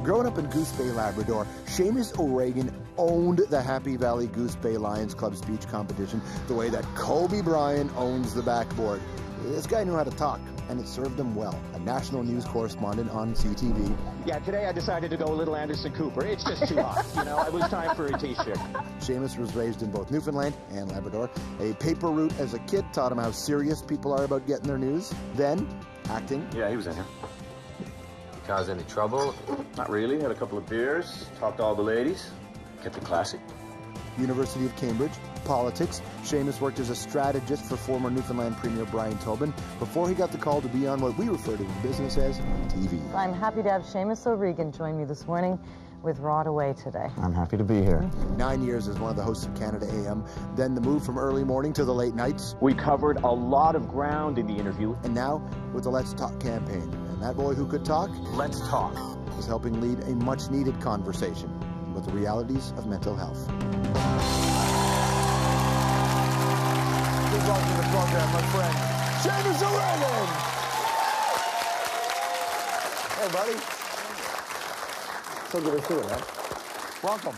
Growing up in Goose Bay, Labrador, Seamus O'Regan owned the Happy Valley Goose Bay Lions Club speech competition the way that Kobe Bryant owns the backboard. This guy knew how to talk, and it served him well. A national news correspondent on CTV. Yeah, today I decided to go a little Anderson Cooper. It's just too hot, you know. It was time for a T-shirt. Seamus was raised in both Newfoundland and Labrador. A paper route as a kid taught him how serious people are about getting their news. Then, acting. Yeah, he was in here. Cause any trouble? Not really. Had a couple of beers, talked to all the ladies, kept it classy. University of Cambridge, politics. Seamus worked as a strategist for former Newfoundland Premier Brian Tobin before he got the call to be on what we refer to in business as TV. I'm happy to have Seamus O'Regan join me this morning with Rod away today. I'm happy to be here. 9 years as one of the hosts of Canada AM, then the move from early morning to the late nights. We covered a lot of ground in the interview. And now with the Let's Talk campaign. And that boy who could talk, Let's talk, is helping lead a much-needed conversation with the realities of mental health. Good luck to the program, my friend, Seamus O'Regan. Hey, buddy. So good to see you, man. Welcome.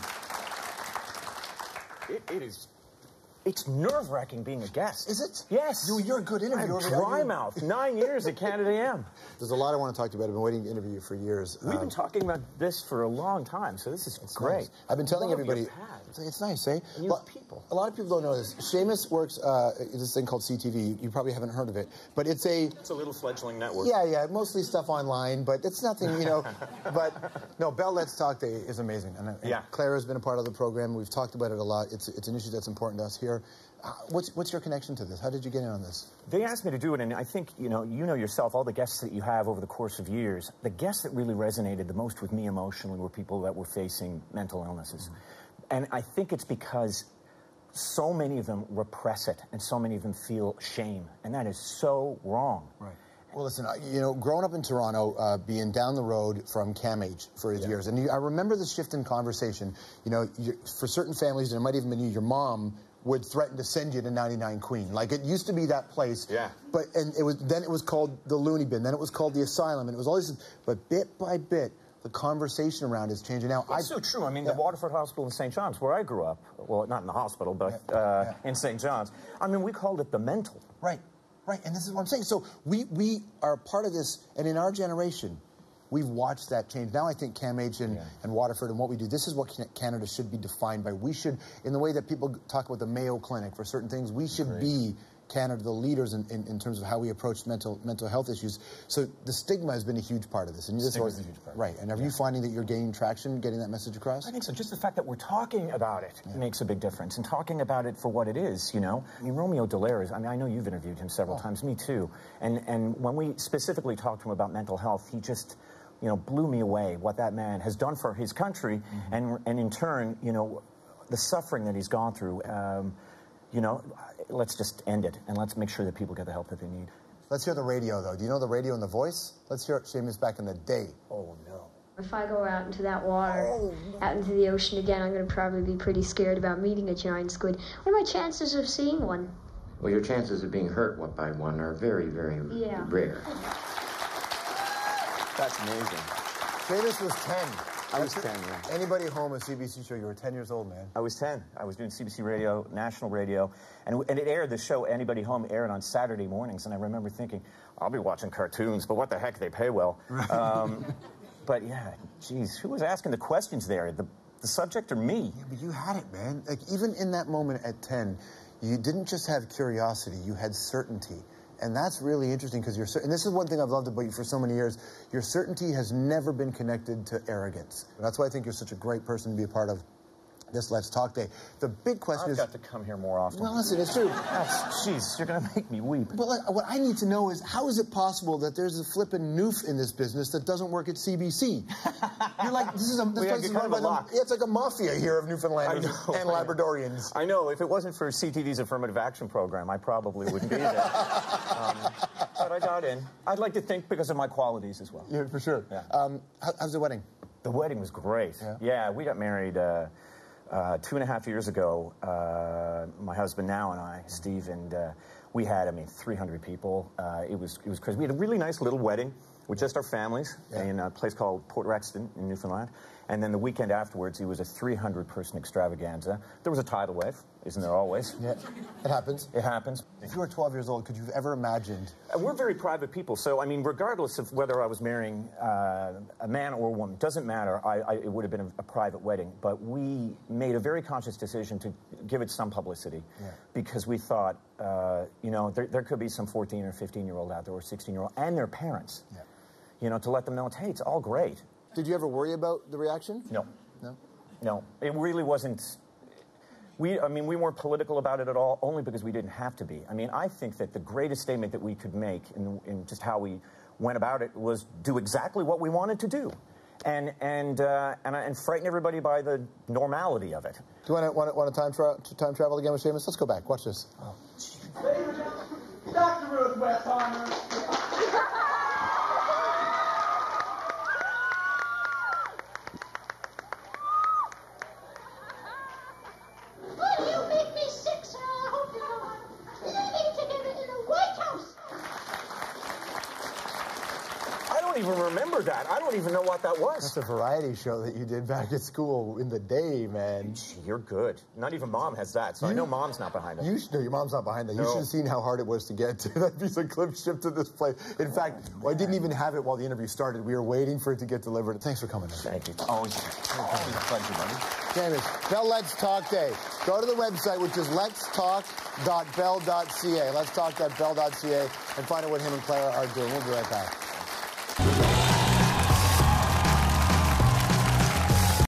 It's nerve-wracking being a guest. Is it? Yes. You're a good interviewer. I'm dry mouth. 9 years at Canada AM. There's a lot I want to talk to you about. I've been waiting to interview you for years. We've been talking about this for a long time, so this is great. Nice. I've been telling everybody. It's nice, eh? And you people. A lot of people don't know this. Seamus works this thing called CTV. You probably haven't heard of it, but it's a little fledgling network. Yeah, mostly stuff online, but it's nothing, you know. But no, Bell Let's Talk Day is amazing, and Claire has been a part of the program. We've talked about it a lot. It's an issue that's important to us here. What's your connection to this? How did you get in on this? They asked me to do it, and I think, you know yourself, all the guests that you have over the course of years, the guests that really resonated the most with me emotionally were people that were facing mental illnesses. Mm-hmm. And I think it's because so many of them repress it, and so many of them feel shame, and that is so wrong. Right. Well, listen, you know, growing up in Toronto, being down the road from CAMH for years, and I remember the shift in conversation. You know, for certain families, and it might even be your mom would threaten to send you to 99 Queen. Like, it used to be that place. Yeah. Then it was called the Looney Bin, then it was called the Asylum, and it was always, but bit by bit, the conversation around is changing now. It's so true. I mean, the Waterford Hospital in St. John's, where I grew up, well, not in the hospital, but in St. John's, I mean, we called it the mental. Right, and this is what I'm saying. So we are part of this, and in our generation, we've watched that change. Now I think CAMH and Waterford and what we do, this is what Canada should be defined by. We should, in the way that people talk about the Mayo Clinic for certain things, we should be Canada, the leaders in terms of how we approach mental health issues. So the stigma has been a huge part of this. And stigma is a huge part. Right. And are you finding that you're gaining traction, getting that message across? I think so. Just the fact that we're talking about it makes a big difference. And talking about it for what it is, you know. I mean, Romeo Dallaire is, I mean, I know you've interviewed him several times, me too. And when we specifically talked to him about mental health, he just, you know, blew me away what that man has done for his country, and in turn, you know, the suffering that he's gone through. You know, let's just end it, and let's make sure that people get the help that they need. Let's hear the radio, though. Do you know the radio and the voice? Let's hear it, Seamus, back in the day. Oh, no. If I go out into that water, out into the ocean again, I'm going to probably be pretty scared about meeting a giant squid. What are my chances of seeing one? Well, your chances of being hurt by one are very, very rare. That's amazing. Seamus was 10. I was 10, yeah. Anybody home a CBC show, you were 10 years old, man. I was 10. I was doing CBC radio, national radio, and it aired, the show, Anybody Home, aired on Saturday mornings, and I remember thinking, I'll be watching cartoons, but what the heck, they pay well. But yeah, geez, who was asking the questions there? The subject or me? Yeah, but you had it, man. Like, even in that moment at 10, you didn't just have curiosity, you had certainty. And that's really interesting because and this is one thing I've loved about you for so many years, your certainty has never been connected to arrogance. That's why I think you're such a great person to be a part of this Let's Talk Day. The big question I've got to come here more often. Well, listen, it's true. Jeez, you're going to make me weep. But what I need to know is, how is it possible that there's a flippin' noof in this business that doesn't work at CBC? You're like, this place is run by it's like a mafia here of Newfoundlanders and Labradorians. I know. If it wasn't for CTV's affirmative action program, I probably wouldn't be there. But I got in. I'd like to think because of my qualities as well. Yeah, for sure. Yeah. How's the wedding? The wedding was great. Yeah, we got married 2.5 years ago. My husband now and I, Steve, and we had, 300 people. It was crazy. We had a really nice little wedding. with just our families in a place called Port Rexton in Newfoundland. And then the weekend afterwards, it was a 300-person extravaganza. There was a tidal wave, isn't there always? Yeah, it happens. It happens. If you were 12 years old, could you have ever imagined? We're very private people, so, I mean, regardless of whether I was marrying a man or a woman, doesn't matter. It would have been a private wedding. But we made a very conscious decision to give it some publicity because we thought, you know, there could be some 14 or 15-year-old out there or 16-year-old and their parents, you know, to let them know, hey, it's all great. Did you ever worry about the reaction? No. No? No. It really wasn't... I mean, we weren't political about it at all, only because we didn't have to be. I mean, I think that the greatest statement that we could make in just how we went about it was do exactly what we wanted to do, and frighten everybody by the normality of it. Do you want to time travel again with Seamus? Let's go back. Watch this. Oh. Ladies and gentlemen, Dr. Ruth Westheimer. I don't even remember that. I don't even know what that was. That's a variety show that you did back at school in the day, man. You're good. Not even Mom has that, so I know Mom's not behind it. No, your mom's not behind that. No. You should have seen how hard it was to get to that piece of clip shipped to this place. In fact, I didn't even have it while the interview started. We were waiting for it to get delivered. Thanks for coming in. Thank you. Always a pleasure, buddy. Seamus, now Let's Talk Day. Go to the website, which is letstalk.bell.ca. Letstalk.bell.ca and find out what him and Clara are doing. We'll be right back.